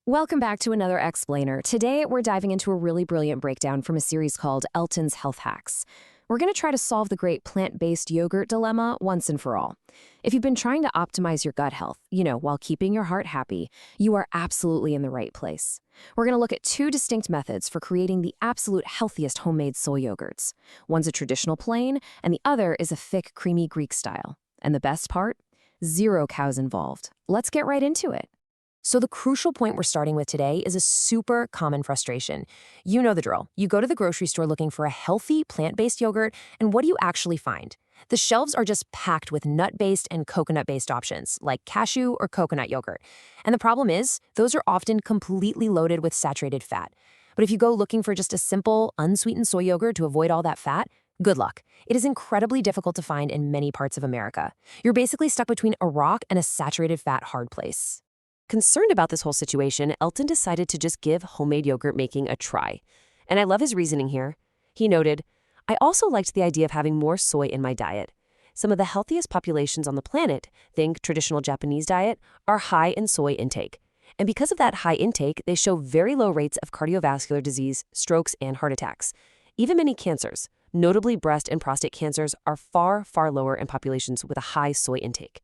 Welcome back to another Explainer. Today, we're diving into a really brilliant breakdown from a series called Elton's Health Hacks. We're going to try to solve the great plant-based yogurt dilemma once and for all. If you've been trying to optimize your gut health, while keeping your heart happy, you are absolutely in the right place. We're going to look at two distinct methods for creating the absolute healthiest homemade soy yogurts. One's a traditional plain, and the other is a thick, creamy Greek style. And the best part? Zero cows involved. Let's get right into it. So the crucial point we're starting with today is a super common frustration. You know the drill. You go to the grocery store looking for a healthy, plant-based yogurt, and what do you actually find? The shelves are just packed with nut-based and coconut-based options, like cashew or coconut yogurt. And the problem is, those are often completely loaded with saturated fat. But if you go looking for just a simple, unsweetened soy yogurt to avoid all that fat, good luck. It is incredibly difficult to find in many parts of America. You're basically stuck between a rock and a saturated fat hard place. Concerned about this whole situation, Elton decided to just give homemade yogurt making a try. And I love his reasoning here. He noted, "I also liked the idea of having more soy in my diet. Some of the healthiest populations on the planet, think traditional Japanese diet, are high in soy intake. And because of that high intake, they show very low rates of cardiovascular disease, strokes, and heart attacks. Even many cancers, notably breast and prostate cancers, are far, far lower in populations with a high soy intake.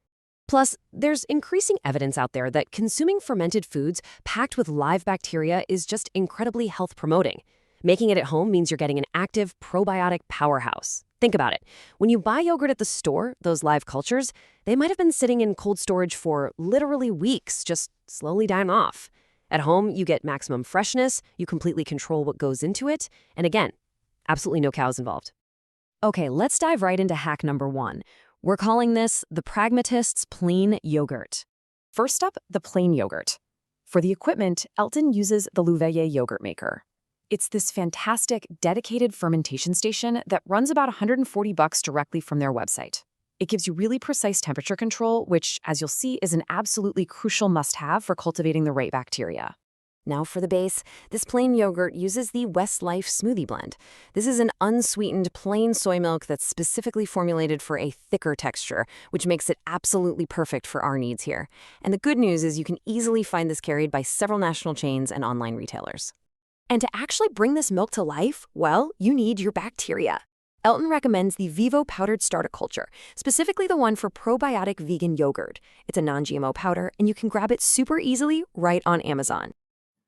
Plus, there's increasing evidence out there that consuming fermented foods packed with live bacteria is just incredibly health-promoting. Making it at home means you're getting an active probiotic powerhouse. Think about it. When you buy yogurt at the store, those live cultures, they might have been sitting in cold storage for literally weeks, just slowly dying off. At home, you get maximum freshness, you completely control what goes into it, and again, absolutely no cows involved. Okay, let's dive right into hack number 1. We're calling this the Pragmatist's Plain Yogurt. First up, the plain yogurt. For the equipment, Elton uses the Luvele yogurt maker. It's this fantastic, dedicated fermentation station that runs about $140 directly from their website. It gives you really precise temperature control, which, as you'll see, is an absolutely crucial must-have for cultivating the right bacteria. Now for the base, this plain yogurt uses the Westlife Smoothie Blend. This is an unsweetened plain soy milk that's specifically formulated for a thicker texture, which makes it absolutely perfect for our needs here. And the good news is you can easily find this carried by several national chains and online retailers. And to actually bring this milk to life, well, you need your bacteria. Elton recommends the Vivo powdered starter culture, specifically the one for probiotic vegan yogurt. It's a non-GMO powder, and you can grab it super easily right on Amazon.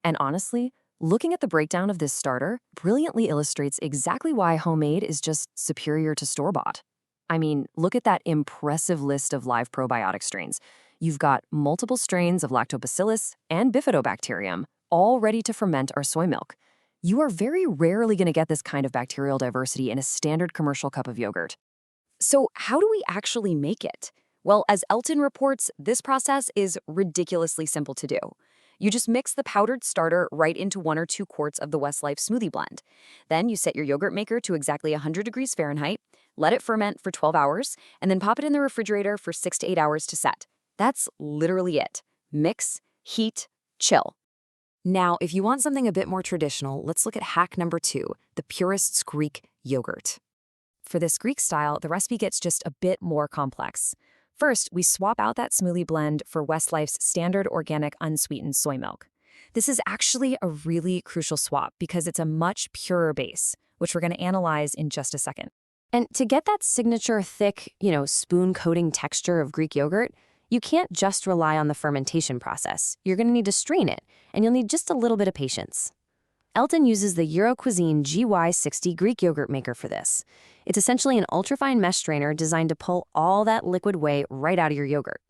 And honestly, looking at the breakdown of this starter brilliantly illustrates exactly why homemade is just superior to store-bought. I mean, look at that impressive list of live probiotic strains. You've got multiple strains of lactobacillus and bifidobacterium, all ready to ferment our soy milk. You are very rarely going to get this kind of bacterial diversity in a standard commercial cup of yogurt. So how do we actually make it? Well, as Elton reports, this process is ridiculously simple to do. You just mix the powdered starter right into 1 or 2 quarts of the Westlife Smoothie Blend. Then you set your yogurt maker to exactly 100 degrees Fahrenheit, let it ferment for 12 hours, and then pop it in the refrigerator for 6 to 8 hours to set. That's literally it. Mix, heat, chill. Now, if you want something a bit more traditional, let's look at hack number 2, the Purist's Greek yogurt. For this Greek style, the recipe gets just a bit more complex. First, we swap out that smoothie blend for Westlife's standard organic unsweetened soy milk. This is actually a really crucial swap because it's a much purer base, which we're going to analyze in just a second. And to get that signature thick, spoon-coating texture of Greek yogurt, you can't just rely on the fermentation process. You're going to need to strain it, and you'll need just a little bit of patience. Elton uses the Cuisine GY60 Greek yogurt maker for this. It's essentially an ultrafine mesh strainer designed to pull all that liquid whey right out of your yogurt.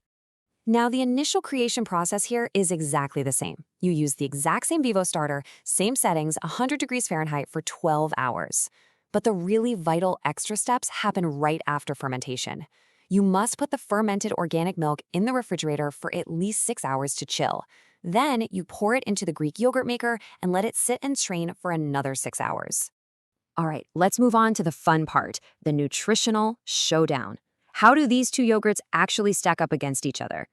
Now, the initial creation process here is exactly the same. You use the exact same Vivo starter, same settings, 100 degrees Fahrenheit for 12 hours. But the really vital extra steps happen right after fermentation. You must put the fermented organic milk in the refrigerator for at least 6 hours to chill. Then you pour it into the Greek yogurt maker and let it sit and strain for another 6 hours. All right, let's move on to the fun part, the Nutritional Showdown. How do these two yogurts actually stack up against each other?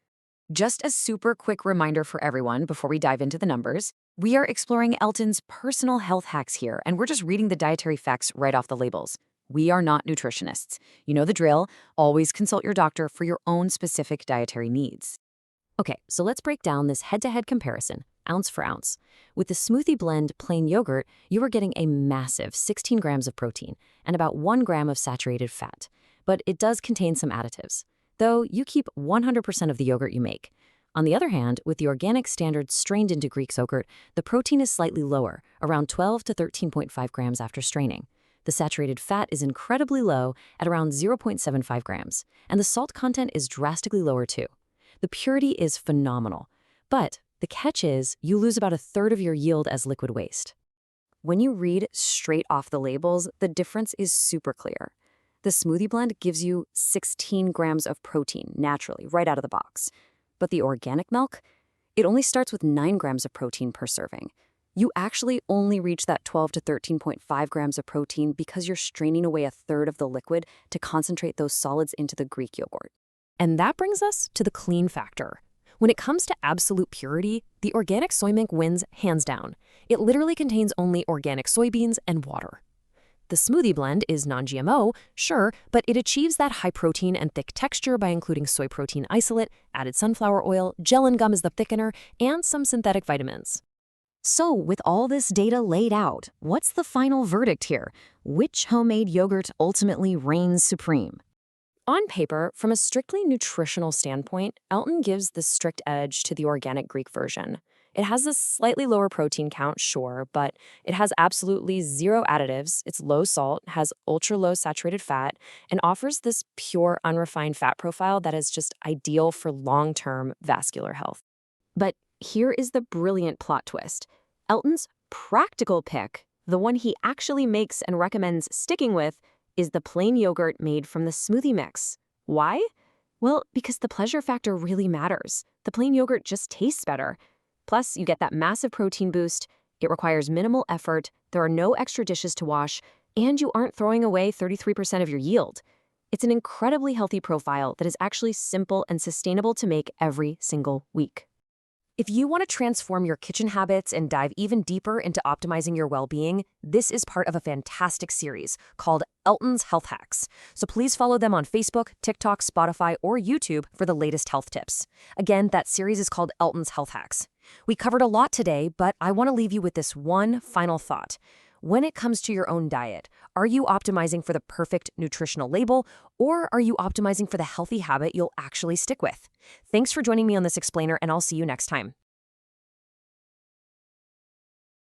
Just a super quick reminder for everyone before we dive into the numbers, we are exploring Elton's personal health hacks here, and we're just reading the dietary facts right off the labels. We are not nutritionists. You know the drill. Always consult your doctor for your own specific dietary needs. Okay, so let's break down this head-to-head comparison. ounce for ounce. With the smoothie blend plain yogurt, you are getting a massive 16 grams of protein and about 1 gram of saturated fat. But it does contain some additives, though you keep 100% of the yogurt you make. On the other hand, with the organic standard strained into Greek yogurt, the protein is slightly lower, around 12 to 13.5 grams after straining. The saturated fat is incredibly low at around 0.75 grams, and the salt content is drastically lower too. The purity is phenomenal, but the catch is you lose about a third of your yield as liquid waste. When you read straight off the labels, the difference is super clear. The smoothie blend gives you 16 grams of protein naturally, right out of the box. But the organic milk, it only starts with 9 grams of protein per serving. You actually only reach that 12 to 13.5 grams of protein because you're straining away a third of the liquid to concentrate those solids into the Greek yogurt. And that brings us to the clean factor. When it comes to absolute purity, the organic soy milk wins hands down. It literally contains only organic soybeans and water. The smoothie blend is non-GMO, sure, but it achieves that high protein and thick texture by including soy protein isolate, added sunflower oil, gel and gum as the thickener, and some synthetic vitamins. So, with all this data laid out, what's the final verdict here? Which homemade yogurt ultimately reigns supreme? On paper, from a strictly nutritional standpoint, Elton gives the strict edge to the organic Greek version. It has a slightly lower protein count, sure, but it has absolutely zero additives, it's low salt, has ultra-low saturated fat, and offers this pure, unrefined fat profile that is just ideal for long-term vascular health. But here is the brilliant plot twist. Elton's practical pick, the one he actually makes and recommends sticking with, is the plain yogurt made from the smoothie mix. Why? Well, because the pleasure factor really matters. The plain yogurt just tastes better. Plus, you get that massive protein boost, it requires minimal effort, there are no extra dishes to wash, and you aren't throwing away 33% of your yield. It's an incredibly healthy profile that is actually simple and sustainable to make every single week. If you want to transform your kitchen habits and dive even deeper into optimizing your well-being, this is part of a fantastic series called Elton's Health Hacks. So please follow them on Facebook, TikTok, Spotify, or YouTube for the latest health tips. Again, that series is called Elton's Health Hacks. We covered a lot today, but I want to leave you with this one final thought. When it comes to your own diet, are you optimizing for the perfect nutritional label, or are you optimizing for the healthy habit you'll actually stick with? Thanks for joining me on this explainer, and I'll see you next time.